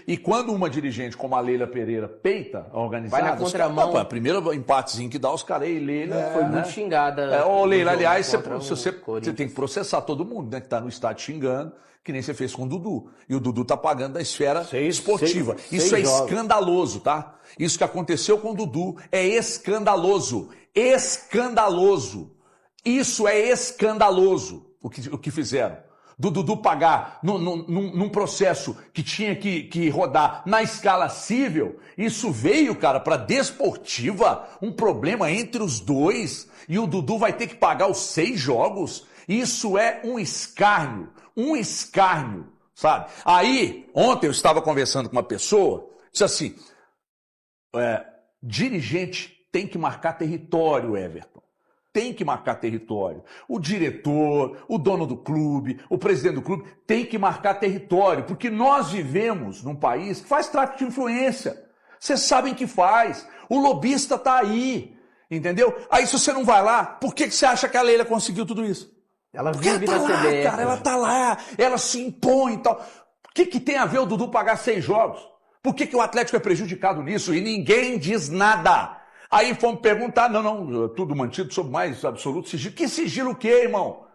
E quando uma dirigente como a Leila Pereira peita a organizada... Vai na contramão. Primeiro empatezinho que dá os caras aí, Leila... Foi muito xingada. Ô, Leila, aliás, você tem que processar todo mundo, né, que tá no estádio xingando, que nem você fez com o Dudu. E o Dudu tá pagando da esfera esportiva. Isso é escandaloso, tá? Isso que aconteceu com o Dudu é escandaloso. Escandaloso. Isso é escandaloso, o que fizeram. Do Dudu pagar num processo que tinha que rodar na escala civil, isso veio, cara, para desportiva, um problema entre os dois, e o Dudu vai ter que pagar os 6 jogos. Isso é um escárnio, sabe? Aí, ontem eu estava conversando com uma pessoa, disse assim, dirigente tem que marcar território, Everton. Tem que marcar território. O diretor, o dono do clube, o presidente do clube tem que marcar território, porque nós vivemos num país que faz tráfico de influência. Vocês sabem que faz. O lobista está aí, entendeu? Aí se você não vai lá, por que você acha que a Leila conseguiu tudo isso? Ela vive tá na lá, CBF. cara, ela tá lá, ela se impõe e tal. O que tem a ver o Dudu pagar 6 jogos? Por que o Atlético é prejudicado nisso? E ninguém diz nada. Aí fomos perguntar, não, tudo mantido sob mais absoluto sigilo. Que sigilo o quê, irmão?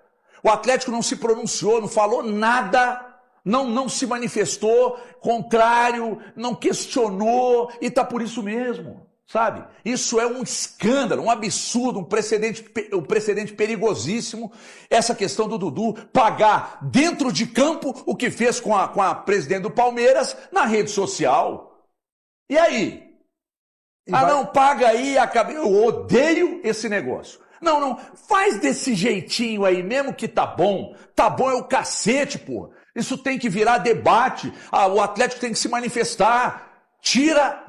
O Atlético não se pronunciou, não falou nada, não se manifestou, contrário, não questionou, e tá por isso mesmo, sabe? Isso é um escândalo, um absurdo, um precedente perigosíssimo, essa questão do Dudu pagar dentro de campo o que fez com a presidente do Palmeiras na rede social. E aí? Não, paga aí, eu odeio esse negócio. Não, faz desse jeitinho aí mesmo que tá bom é o cacete, porra. Isso tem que virar debate, o Atlético tem que se manifestar, tira,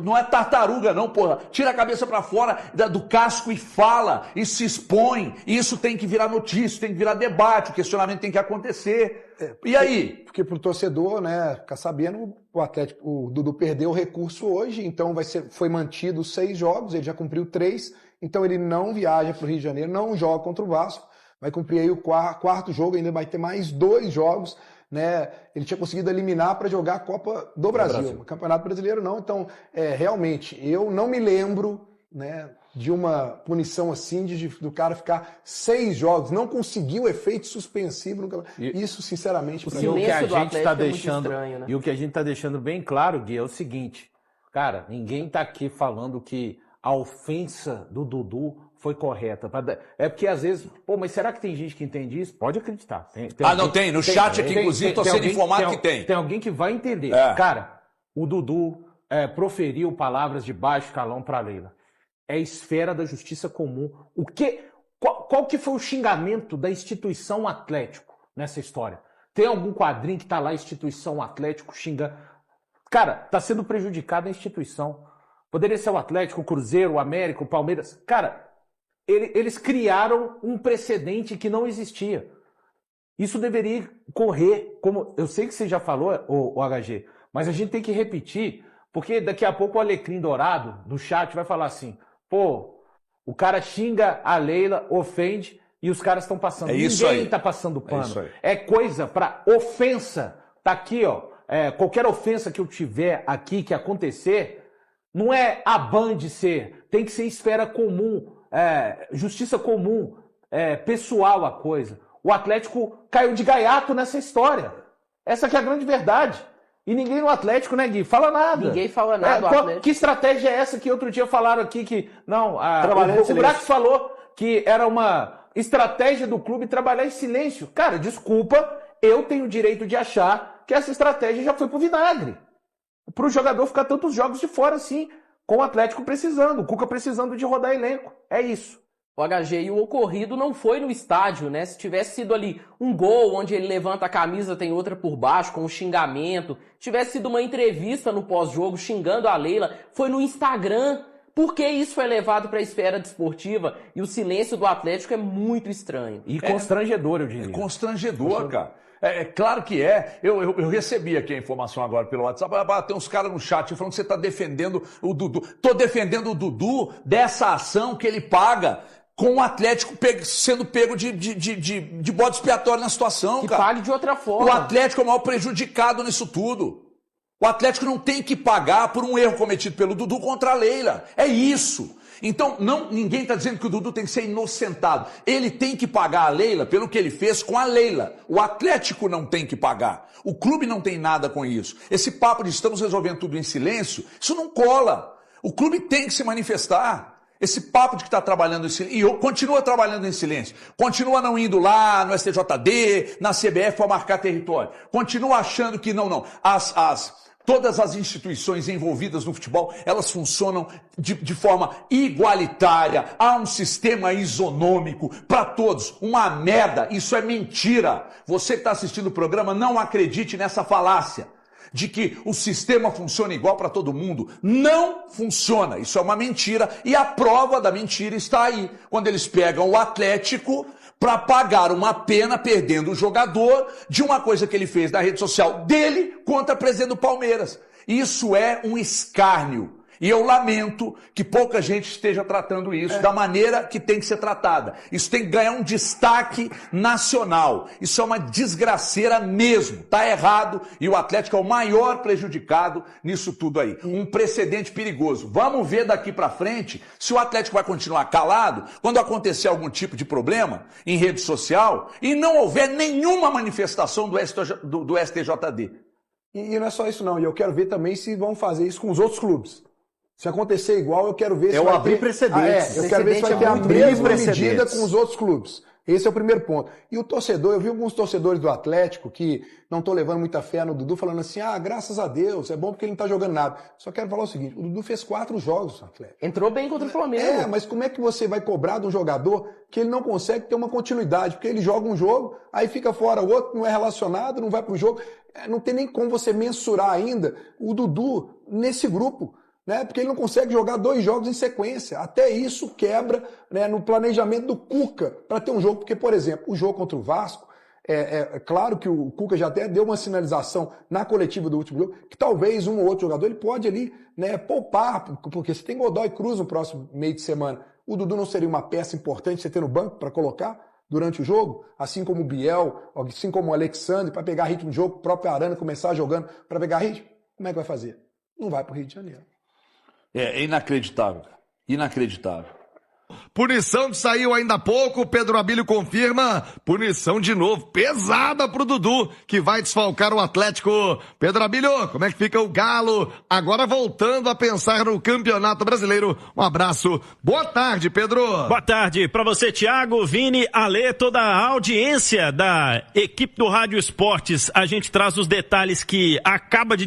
não é tartaruga não, porra, tira a cabeça pra fora do casco e fala, e se expõe, isso tem que virar notícia, tem que virar debate, o questionamento tem que acontecer. E aí? Porque pro torcedor, né, ficar sabendo, o Dudu perdeu o recurso hoje, então foi mantido 6 jogos, ele já cumpriu 3, então ele não viaja pro Rio de Janeiro, não joga contra o Vasco, vai cumprir aí o quarto jogo, ainda vai ter mais 2 jogos, né? Ele tinha conseguido eliminar para jogar a Copa do Brasil. O Campeonato Brasileiro não, então realmente eu não me lembro, né, de uma punição assim, do cara ficar 6 jogos, não conseguiu efeito suspensivo. Isso, sinceramente, para mim. O que a gente está deixando, estranho, né? E o que a gente está deixando bem claro, Gui, é o seguinte, cara, ninguém está aqui falando que a ofensa do Dudu foi correta. É porque às vezes, mas será que tem gente que entende isso? Pode acreditar. Tem. No chat aqui, inclusive, estou sendo informado que tem. Tem alguém que vai entender. Cara, o Dudu proferiu palavras de baixo calão para a Leila. É esfera da justiça comum. Qual que foi o xingamento da instituição Atlético nessa história? Tem algum quadrinho que tá lá, instituição Atlético, xingando? Cara, tá sendo prejudicada a instituição. Poderia ser o Atlético, o Cruzeiro, o América, o Palmeiras. Cara, eles criaram um precedente que não existia. Isso deveria correr, como eu sei que você já falou, o HG, mas a gente tem que repetir, porque daqui a pouco o Alecrim Dourado, no chat, vai falar assim, o cara xinga a Leila, ofende, e os caras estão passando. Ninguém tá passando pano. É coisa para ofensa. Tá aqui, ó. Qualquer ofensa que eu tiver aqui, que acontecer, não é a Band ser. Tem que ser esfera comum, justiça comum, pessoal a coisa. O Atlético caiu de gaiato nessa história. Essa que é a grande verdade. E ninguém no Atlético, né, Gui? Fala nada. Ninguém fala nada do Atlético. Que estratégia é essa que outro dia falaram aqui que... Não, o Brax falou que era uma estratégia do clube trabalhar em silêncio. Cara, desculpa, eu tenho o direito de achar que essa estratégia já foi pro vinagre. Pro jogador ficar tantos jogos de fora assim, com o Atlético precisando, o Cuca precisando de rodar elenco. É isso. O HG, e o ocorrido não foi no estádio, né? Se tivesse sido ali um gol onde ele levanta a camisa, tem outra por baixo, com um xingamento, tivesse sido uma entrevista no pós-jogo xingando a Leila, foi no Instagram. Por que isso foi levado para a esfera desportiva? E o silêncio do Atlético é muito estranho. E constrangedor, eu diria. É constrangedor, cara. Claro que é. Eu recebi aqui a informação agora pelo WhatsApp. Tem uns caras no chat falando que você está defendendo o Dudu. Tô defendendo o Dudu dessa ação que ele paga com o Atlético sendo pego de bode expiatório na situação, cara. Que pague de outra forma. O Atlético é o maior prejudicado nisso tudo. O Atlético não tem que pagar por um erro cometido pelo Dudu contra a Leila. É isso. Então, ninguém está dizendo que o Dudu tem que ser inocentado. Ele tem que pagar a Leila pelo que ele fez com a Leila. O Atlético não tem que pagar. O clube não tem nada com isso. Esse papo de estamos resolvendo tudo em silêncio, isso não cola. O clube tem que se manifestar. Esse papo de que está trabalhando em silêncio, e continua trabalhando em silêncio, continua não indo lá no STJD, na CBF para marcar território, continua achando que não. Todas as instituições envolvidas no futebol, elas funcionam de forma igualitária. Há um sistema isonômico para todos. Uma merda. Isso é mentira. Você que está assistindo o programa, não acredite nessa falácia de que o sistema funciona igual para todo mundo. Não funciona. Isso é uma mentira. E a prova da mentira está aí. Quando eles pegam o Atlético para pagar uma pena perdendo o jogador de uma coisa que ele fez na rede social dele contra o presidente do Palmeiras. Isso é um escárnio. E eu lamento que pouca gente esteja tratando isso da maneira que tem que ser tratada. Isso tem que ganhar um destaque nacional. Isso é uma desgraceira mesmo. Tá errado e o Atlético é o maior prejudicado nisso tudo aí. Um precedente perigoso. Vamos ver daqui para frente se o Atlético vai continuar calado quando acontecer algum tipo de problema em rede social e não houver nenhuma manifestação do STJD. E não é só isso não. E eu quero ver também se vão fazer isso com os outros clubes. Se acontecer igual, eu quero ver se vai ter... precedentes. Eu quero ver se vai ter a mesma medida com os outros clubes. Esse é o primeiro ponto. E o torcedor, eu vi alguns torcedores do Atlético que não estão levando muita fé no Dudu, falando assim, graças a Deus, é bom porque ele não está jogando nada. Só quero falar o seguinte, o Dudu fez 4 jogos no Atlético. Entrou bem contra o Flamengo. Mas como é que você vai cobrar de um jogador que ele não consegue ter uma continuidade? Porque ele joga um jogo, aí fica fora o outro, não é relacionado, não vai pro jogo. Não tem nem como você mensurar ainda o Dudu nesse grupo. Porque ele não consegue jogar 2 jogos em sequência. Até isso quebra no planejamento do Cuca para ter um jogo. Porque, por exemplo, o jogo contra o Vasco, é claro que o Cuca já até deu uma sinalização na coletiva do último jogo, que talvez um ou outro jogador ele pode ali poupar, porque você tem Godoy Cruz no próximo meio de semana. O Dudu não seria uma peça importante você ter no banco para colocar durante o jogo? Assim como o Biel, assim como o Alexandre, para pegar ritmo de jogo, o próprio Arana começar jogando para pegar ritmo. Como é que vai fazer? Não vai para o Rio de Janeiro. É inacreditável, inacreditável. Punição que saiu ainda há pouco, Pedro Abílio confirma, punição de novo, pesada pro Dudu, que vai desfalcar o Atlético. Pedro Abílio, como é que fica o Galo? Agora voltando a pensar no Campeonato Brasileiro. Um abraço, boa tarde, Pedro. Boa tarde pra você, Thiago, Vini, Alê, toda a audiência da equipe do Rádio Esportes. A gente traz os detalhes que acaba de